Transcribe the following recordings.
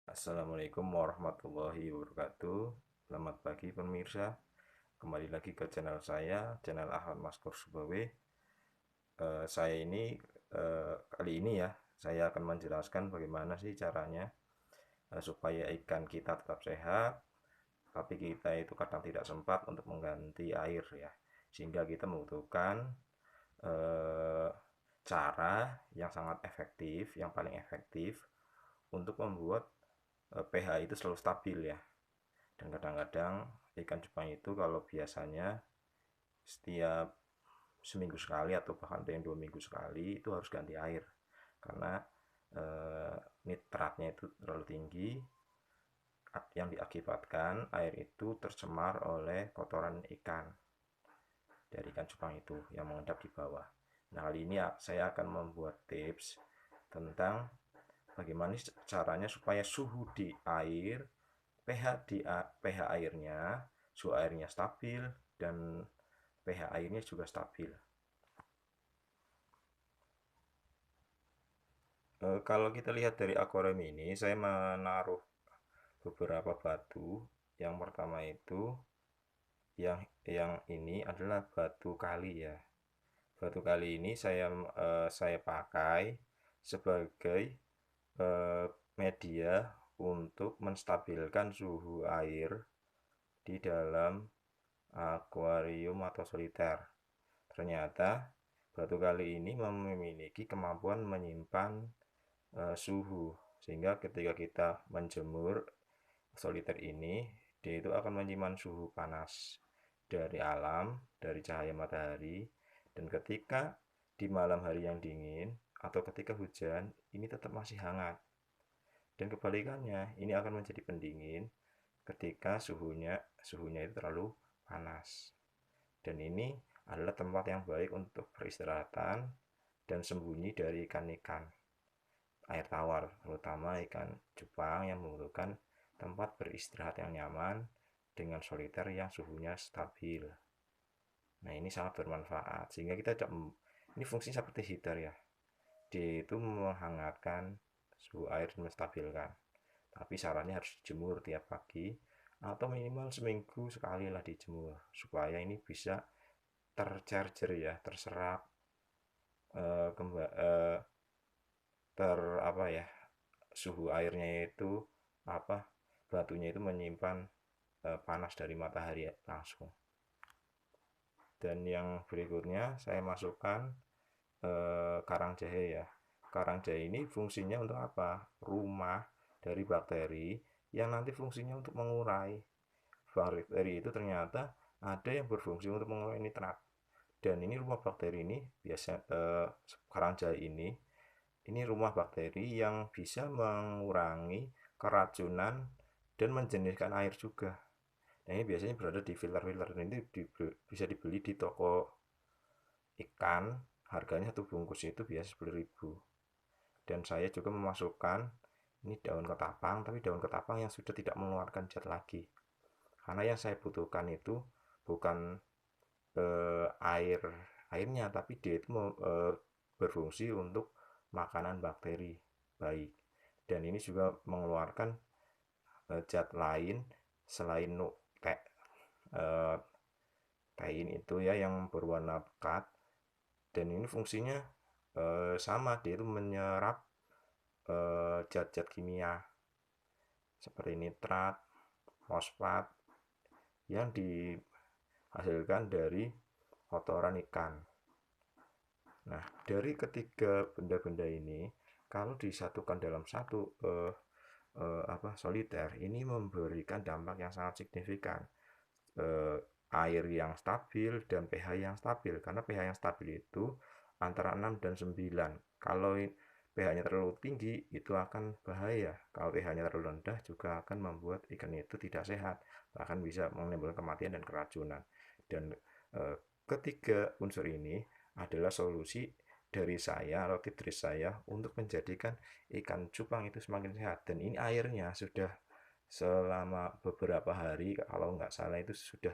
Assalamualaikum warahmatullahi wabarakatuh. Selamat pagi pemirsa. Kembali lagi ke channel saya, channel Ahmad Maskur Subawe. Saya ini kali ini ya, saya akan menjelaskan bagaimana sih caranya supaya ikan kita tetap sehat, tapi kita itu kadang tidak sempat untuk mengganti air ya, sehingga kita membutuhkan eh, cara yang sangat efektif, yang paling efektif untuk membuat pH itu selalu stabil ya. Dan kadang-kadang ikan cupang itu kalau biasanya setiap seminggu sekali atau bahkan ada yang 2 minggu sekali itu harus ganti air karena eh, nitratnya itu terlalu tinggi yang diakibatkan air itu tercemar oleh kotoran ikan dari ikan cupang itu yang mengendap di bawah. Nah, kali ini saya akan membuat tips tentang bagaimana caranya supaya suhu di air, pH airnya, suhu airnya stabil dan pH airnya juga stabil. Kalau kita lihat dari akuarium ini, saya menaruh beberapa batu. Yang pertama itu yang ini adalah batu kali ya. Batu kali ini saya pakai sebagai eh, media untuk menstabilkan suhu air di dalam akuarium atau soliter. Ternyata batu kali ini memiliki kemampuan menyimpan suhu sehingga ketika kita menjemur soliter ini dia itu akan menyimpan suhu panas dari alam, dari cahaya matahari, dan ketika di malam hari yang dingin atau ketika hujan ini tetap masih hangat. Dan kebalikannya, ini akan menjadi pendingin ketika suhunya itu terlalu panas. Dan ini adalah tempat yang baik untuk peristirahatan dan sembunyi dari ikan-ikan air tawar, terutama ikan cupang yang membutuhkan tempat beristirahat yang nyaman dengan soliter yang suhunya stabil. Nah, ini sangat bermanfaat sehingga kita tidak ini fungsinya seperti heater ya. Dia itu menghangatkan suhu air dan menstabilkan. Tapi sarannya harus dijemur tiap pagi atau minimal seminggu sekali lah dijemur supaya ini bisa tercharger ya, terserap eh, kemba- eh, ter apa ya, suhu airnya itu apa, batunya itu menyimpan panas dari matahari ya, langsung. Dan yang berikutnya saya masukkan karang jahe ya. Karang jahe ini fungsinya untuk apa? Rumah dari bakteri yang nanti fungsinya untuk mengurai. Bakteri itu ternyata ada yang berfungsi untuk mengurai nitrat. Dan ini rumah bakteri ini biasa karang jahe ini rumah bakteri yang bisa mengurangi keracunan dan menjernihkan air juga. Nah, ini biasanya berada di filter-filter ini bisa dibeli di toko ikan. Harganya satu bungkus itu biasa 10.000. Dan saya juga memasukkan ini daun ketapang, tapi daun ketapang yang sudah tidak mengeluarkan zat lagi. Karena yang saya butuhkan itu bukan air airnya, tapi dia itu berfungsi untuk makanan bakteri baik. Dan ini juga mengeluarkan zat lain selain eh, tein itu ya yang berwarna pekat. Dan ini fungsinya sama, dia itu menyerap zat-zat kimia seperti nitrat, fosfat yang dihasilkan dari kotoran ikan. Nah, dari ketiga benda-benda ini, kalau disatukan dalam satu soliter, ini memberikan dampak yang sangat signifikan. Eh, Air yang stabil dan pH yang stabil. Karena pH yang stabil itu antara 6 dan 9. Kalau pH-nya terlalu tinggi, itu akan bahaya. Kalau pH-nya terlalu rendah, juga akan membuat ikan itu tidak sehat. Bahkan bisa menimbulkan kematian dan keracunan. Dan eh, ketiga unsur ini adalah solusi dari saya atau tips dari saya untuk menjadikan ikan cupang itu semakin sehat. Dan ini airnya sudah selama beberapa hari, kalau nggak salah itu sudah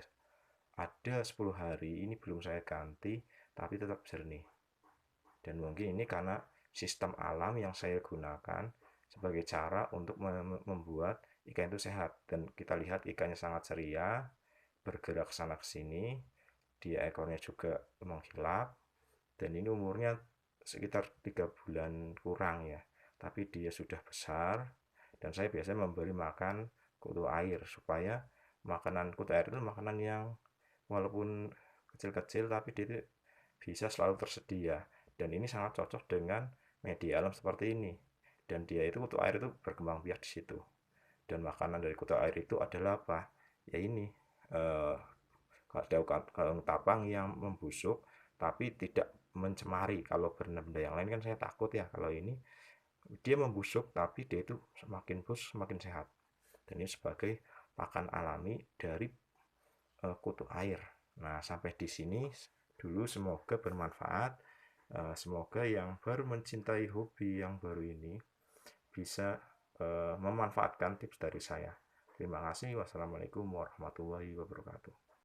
ada 10 hari ini belum saya ganti, tapi tetap jernih. Dan mungkin ini karena sistem alam yang saya gunakan, sebagai cara untuk membuat ikan itu sehat. Dan kita lihat ikannya sangat ceria, bergerak sana ke sini, dia ekornya juga mengkilap, dan ini umurnya sekitar 3 bulan kurang ya, tapi dia sudah besar. Dan saya biasanya memberi makan kutu air, supaya makanan kutu air itu makanan yang walaupun kecil-kecil tapi dia bisa selalu tersedia, dan ini sangat cocok dengan media alam seperti ini. Dan dia itu kutu air itu berkembang biak di situ, dan makanan dari kutu air itu adalah apa ya, ini eh, daun tapang yang membusuk tapi tidak mencemari. Kalau benda-benda yang lain kan saya takut ya, kalau ini dia membusuk tapi dia itu semakin busuk semakin sehat. Dan ini sebagai pakan alami dari kutu air. Nah, sampai di sini dulu, semoga bermanfaat. Semoga yang baru mencintai hobi yang baru ini bisa memanfaatkan tips dari saya. Terima kasih. Wassalamualaikum warahmatullahi wabarakatuh.